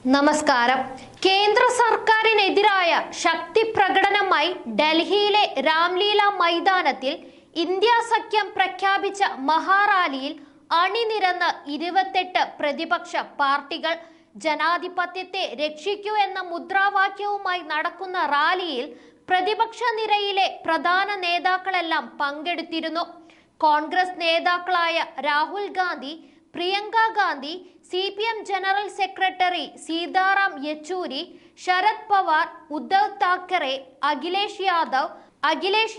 നമസ്കാരം. കേന്ദ്ര സർക്കാരിനെതിരായ ശക്തി പ്രകടനമായി ഡൽഹിയിലെ രാംലീല മൈതാനത്തിൽ ഇന്ത്യ സഖ്യം പ്രഖ്യാപിച്ച മഹാറാലിയിൽ അണിനിരന്ന് 28 പ്രതിപക്ഷ പാർട്ടികൾ. ജനാധിപത്യത്തെ രക്ഷിക്കൂ എന്ന മുദ്രാവാക്യവുമായി നടക്കുന്ന റാലിയിൽ പ്രതിപക്ഷ നിരയിലെ പ്രധാന നേതാക്കളെല്ലാം പങ്കെടുത്തിരുന്നു. കോൺഗ്രസ് നേതാക്കളായ Rahul Gandhi, Priyanka Gandhi, CPM general secretary Sitaram Yechury, Sharad Pawar, Uddhav Thackeray, Akhilesh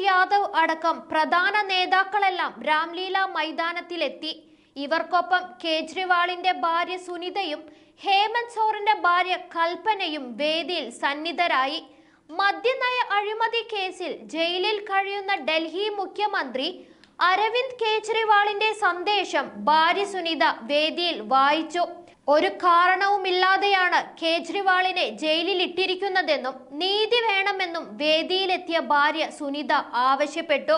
Yadav അടക്കം പ്രധാന നേതാക്കളെല്ലാം രാംലീല മൈതാനത്തിലെത്തി. ഇവർക്കൊപ്പം കേജ്രിവാളിന്റെ ഭാര്യ സുനിതയും ഹേമന്ത് സോറന്റെ ഭാര്യ കൽപ്പനയും വേദിയിൽ സന്നിധരായി. മദ്യനയ അഴിമതി കേസിൽ ജയിലിൽ കഴിയുന്ന ഡൽഹി മുഖ്യമന്ത്രി അരവിന്ദ് കേജ്രിവാളിന്റെ സന്ദേശം ഭാര്യ സുനിത വേദിയിൽ വായിച്ചു. ഒരു കാരണവുമില്ലാതെയാണ് കേജ്രിവാളിനെ ജയിലിൽ ഇട്ടിരിക്കുന്നതെന്നും നീതി വേണമെന്നും വേദിയിലെത്തിയ ഭാര്യ സുനിത ആവശ്യപ്പെട്ടു.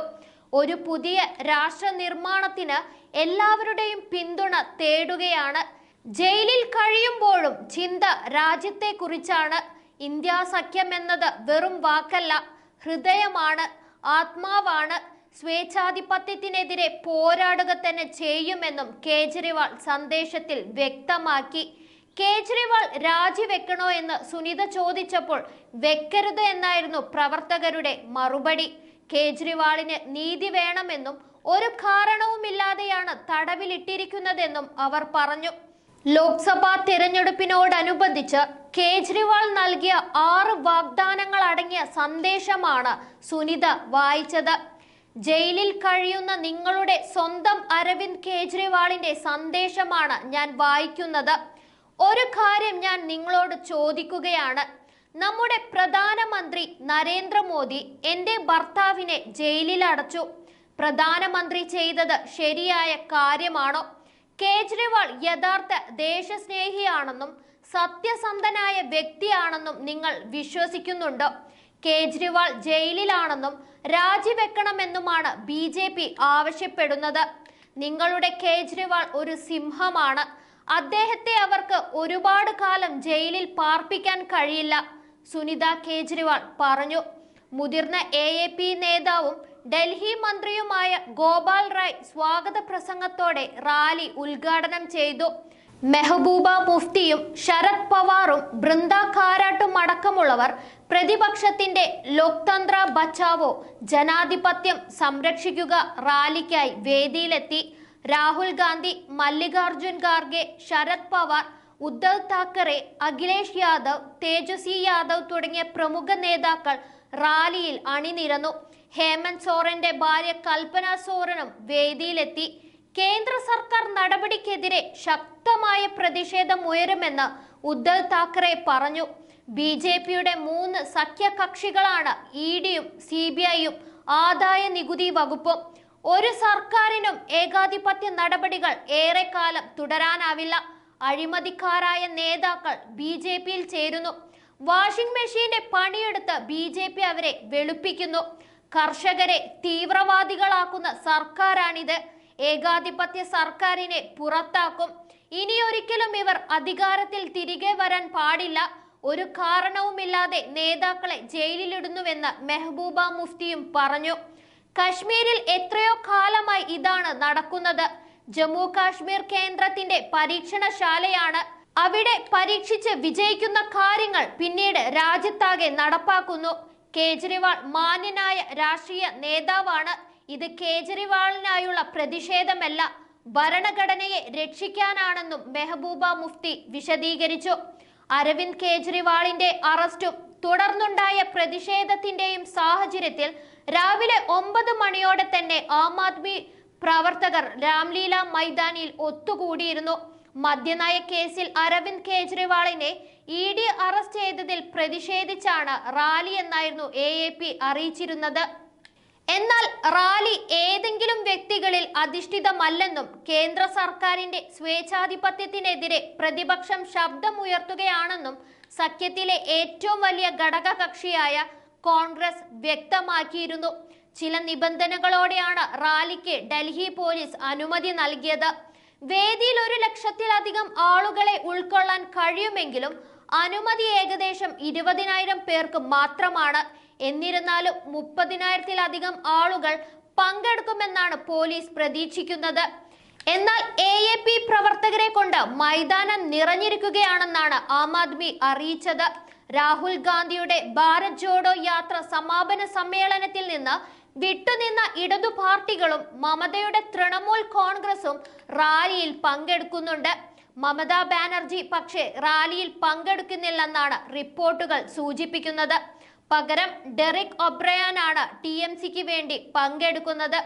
ഒരു പുതിയ രാഷ്ട്ര നിർമ്മാണത്തിന് എല്ലാവരുടെയും പിന്തുണ തേടുകയാണ്. ജയിലിൽ കഴിയുമ്പോഴും ചിന്ത രാജ്യത്തെക്കുറിച്ചാണ്. ഇന്ത്യ സഖ്യം എന്നത് വെറും വാക്കല്ല, ഹൃദയമാണ്, ആത്മാവാണ്. സ്വേച്ഛാധിപത്യത്തിനെതിരെ പോരാടുക തന്നെ ചെയ്യുമെന്നും കേജ്രിവാൾ സന്ദേശത്തിൽ വ്യക്തമാക്കി. കേജ്രിവാൾ രാജിവെക്കണോ എന്ന് സുനിത ചോദിച്ചപ്പോൾ വെക്കരുത് എന്നായിരുന്നു പ്രവർത്തകരുടെ മറുപടി. കേജ്രിവാളിന് നീതി വേണമെന്നും ഒരു കാരണവുമില്ലാതെയാണ് തടവിലിട്ടിരിക്കുന്നതെന്നും അവർ പറഞ്ഞു. ലോക്സഭാ തിരഞ്ഞെടുപ്പിനോടനുബന്ധിച്ച് കേജ്രിവാൾ നൽകിയ 6 വാഗ്ദാനങ്ങൾ അടങ്ങിയ സന്ദേശമാണ് സുനിത വായിച്ചത്. ജയിലിൽ കഴിയുന്ന നിങ്ങളുടെ സ്വന്തം അരവിന്ദ് കേജ്രിവാളിന്റെ സന്ദേശമാണ് ഞാൻ വായിക്കുന്നത്. ഒരു കാര്യം ഞാൻ നിങ്ങളോട് ചോദിക്കുകയാണ്. നമ്മുടെ പ്രധാനമന്ത്രി നരേന്ദ്രമോദി എന്റെ ഭർത്താവിനെ ജയിലിൽ അടച്ചു. പ്രധാനമന്ത്രി ചെയ്തത് ശരിയായ കാര്യമാണോ? കേജ്രിവാൾ യഥാർത്ഥ ദേശസ്നേഹിയാണെന്നും സത്യസന്ധനായ വ്യക്തിയാണെന്നും നിങ്ങൾ വിശ്വസിക്കുന്നുണ്ടോ? കേജ്രിവാൾ ജയിലിലാണെന്നും രാജിവെക്കണമെന്നുമാണ് BJP ആവശ്യപ്പെടുന്നത്. നിങ്ങളുടെ കേജ്രിവാൾ ഒരു സിംഹമാണ്. അദ്ദേഹത്തെ അവർക്ക് ഒരുപാട് കാലം ജയിലിൽ പാർപ്പിക്കാൻ കഴിയില്ല, സുനിത കേജ്രിവാൾ പറഞ്ഞു. മുതിർന്ന AAP നേതാവും ഡൽഹി മന്ത്രിയുമായ ഗോപാൽ റായ് സ്വാഗത പ്രസംഗത്തോടെ റാലി ഉദ്ഘാടനം ചെയ്തു. മെഹബൂബ മുഫ്തിയും ശരത് പവാറും ബൃന്ദ കാരാട്ടും അടക്കമുള്ളവർ പ്രതിപക്ഷത്തിന്റെ ലോക്തന്ത്ര ബച്ചാവോ, ജനാധിപത്യം സംരക്ഷിക്കുക റാലിക്കായി വേദിയിലെത്തി. രാഹുൽ ഗാന്ധി, മല്ലികാർജുൻ ഖാർഗെ, ശരത് പവാർ, ഉദ്ധവ് താക്കറെ, അഖിലേഷ് യാദവ്, തേജസ്വി യാദവ് തുടങ്ങിയ പ്രമുഖ നേതാക്കൾ റാലിയിൽ അണിനിരന്നു. ഹേമന്ത് സോറന്റെ ഭാര്യ കൽപ്പന സോറനും വേദിയിലെത്തി. കേന്ദ്ര സർക്കാർ നടപടിക്കെതിരെ ശക്തമായ പ്രതിഷേധമുയരുമെന്ന് ഉദ്ധവ് താക്കറെ പറഞ്ഞു. BJPയുടെ 3 സഖ്യകക്ഷികളാണ് EDയും CBIയും ആദായ നികുതി വകുപ്പും. ഒരു സർക്കാരിനും ഏകാധിപത്യ നടപടികൾ ഏറെക്കാലം തുടരാനാവില്ല. അഴിമതിക്കാരായ നേതാക്കൾ BJPയിൽ ചേരുന്നു. വാഷിംഗ് മെഷീന്റെ പണിയെടുത്ത് BJP അവരെ വെളുപ്പിക്കുന്നു. കർഷകരെ തീവ്രവാദികളാക്കുന്ന സർക്കാരാണിത്. ഏകാധിപത്യ സർക്കാരിനെ പുറത്താക്കും. ഇനിയൊരിക്കലും ഇവർ അധികാരത്തിൽ തിരികെ വരാൻ പാടില്ല. ഒരു കാരണവുമില്ലാതെ നേതാക്കളെ ജയിലിലിടുന്നുവെന്ന് മെഹബൂബ മുഫ്തിയും പറഞ്ഞു. കശ്മീരിൽ എത്രയോ കാലമായി ഇതാണ് നടക്കുന്നത്. ജമ്മു കാശ്മീർ കേന്ദ്രത്തിന്റെ പരീക്ഷണശാലയാണ്. അവിടെ പരീക്ഷിച്ച് വിജയിക്കുന്ന കാര്യങ്ങൾ പിന്നീട് രാജ്യത്താകെ നടപ്പാക്കുന്നു. കേജ്രിവാൾ മാന്യനായ രാഷ്ട്രീയ നേതാവാണ്. ഇത് കേജ്രിവാളിനായുള്ള പ്രതിഷേധമല്ല, ഭരണഘടനയെ രക്ഷിക്കാനാണെന്നും മെഹബൂബ മുഫ്തി വിശദീകരിച്ചു. അരവിന്ദ് കേജ്രിവാളിന്റെ അറസ്റ്റും തുടർന്നുണ്ടായ പ്രതിഷേധത്തിന്റെയും സാഹചര്യത്തിൽ രാവിലെ 9 മണിയോടെ തന്നെ ആം ആദ്മി പ്രവർത്തകർ രാംലീല മൈതാനിയിൽ ഒത്തുകൂടിയിരുന്നു. മദ്യനയ കേസിൽ അരവിന്ദ് കേജ്രിവാളിനെ ED അറസ്റ്റ് ചെയ്തതിൽ പ്രതിഷേധിച്ചാണ് റാലി എന്നായിരുന്നു AAP അറിയിച്ചിരുന്നത്. എന്നാൽ റാലി ഏതെങ്കിലും വ്യക്തികളിൽ അധിഷ്ഠിതമല്ലെന്നും കേന്ദ്ര സർക്കാരിന്റെ സ്വേച്ഛാധിപത്യത്തിനെതിരെ പ്രതിപക്ഷം ശബ്ദമുയർത്തുകയാണെന്നും സഖ്യത്തിലെ ഏറ്റവും വലിയ ഘടകകക്ഷിയായ കോൺഗ്രസ് വ്യക്തമാക്കിയിരുന്നു. ചില നിബന്ധനകളോടെയാണ് റാലിക്ക് ഡൽഹി പോലീസ് അനുമതി നൽകിയത്. വേദിയിൽ 1 ലക്ഷത്തിലധികം ആളുകളെ ഉൾക്കൊള്ളാൻ കഴിയുമെങ്കിലും അനുമതി ഏകദേശം 20,000 പേർക്ക് മാത്രമാണ്. എന്നിരുന്നാലും 30,000-ത്തിലധികം ആളുകൾ പങ്കെടുക്കുമെന്നാണ് പോലീസ് പ്രതീക്ഷിക്കുന്നത്. എന്നാൽ AAP പ്രവർത്തകരെ കൊണ്ട് മൈതാനം നിറഞ്ഞിരിക്കുകയാണെന്നാണ് ആം ആദ്മി അറിയിച്ചത്. രാഹുൽ ഗാന്ധിയുടെ ഭാരത് ജോഡോ യാത്ര സമാപന സമ്മേളനത്തിൽ നിന്ന് വിട്ടുനിന്ന ഇടതു പാർട്ടികളും മമതയുടെ തൃണമൂൽ കോൺഗ്രസും റാലിയിൽ പങ്കെടുക്കുന്നുണ്ട്. മമതാ ബാനർജി പക്ഷേ റാലിയിൽ പങ്കെടുക്കുന്നില്ലെന്നാണ് റിപ്പോർട്ടുകൾ സൂചിപ്പിക്കുന്നത്. പകരം ഡെറിക് ഒബ്രയാനാണ് TMCക്ക് വേണ്ടി പങ്കെടുക്കുന്നത്.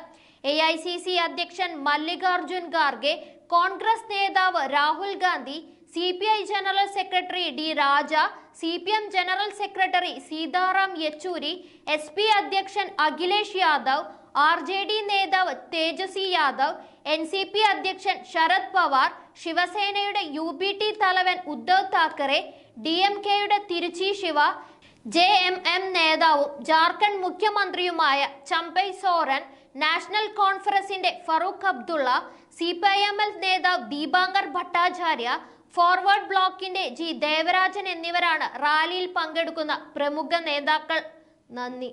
AICC അധ്യക്ഷൻ മല്ലികാർജുൻ ഖാർഗെ, കോൺഗ്രസ് നേതാവ് Rahul Gandhi, CPI general secretary D രാജ, CPM general secretary Sitaram Yechury, SP അധ്യക്ഷൻ അഖിലേഷ് യാദവ്, RJD നേതാവ് തേജസ്വി യാദവ്, NCP അധ്യക്ഷൻ ശരത് പവാർ, ശിവസേനയുടെ UBT തലവൻ ഉദ്ധവ് താക്കറെ, DMKയുടെ തിരുച്ചി ശിവ, JMM നേതാവും ജാർഖണ്ഡ് മുഖ്യമന്ത്രിയുമായ ചമ്പൈ സോറൻ, നാഷണൽ കോൺഫറൻസിന്റെ ഫറൂഖ് അബ്ദുള്ള, CPIML നേതാവ് ദീപാങ്കർ ഭട്ടാചാര്യ, ഫോർവേഡ് ബ്ലോക്കിന്റെ G ദേവരാജൻ എന്നിവരാണ് റാലിയിൽ പങ്കെടുക്കുന്ന പ്രമുഖ നേതാക്കൾ. നന്ദി.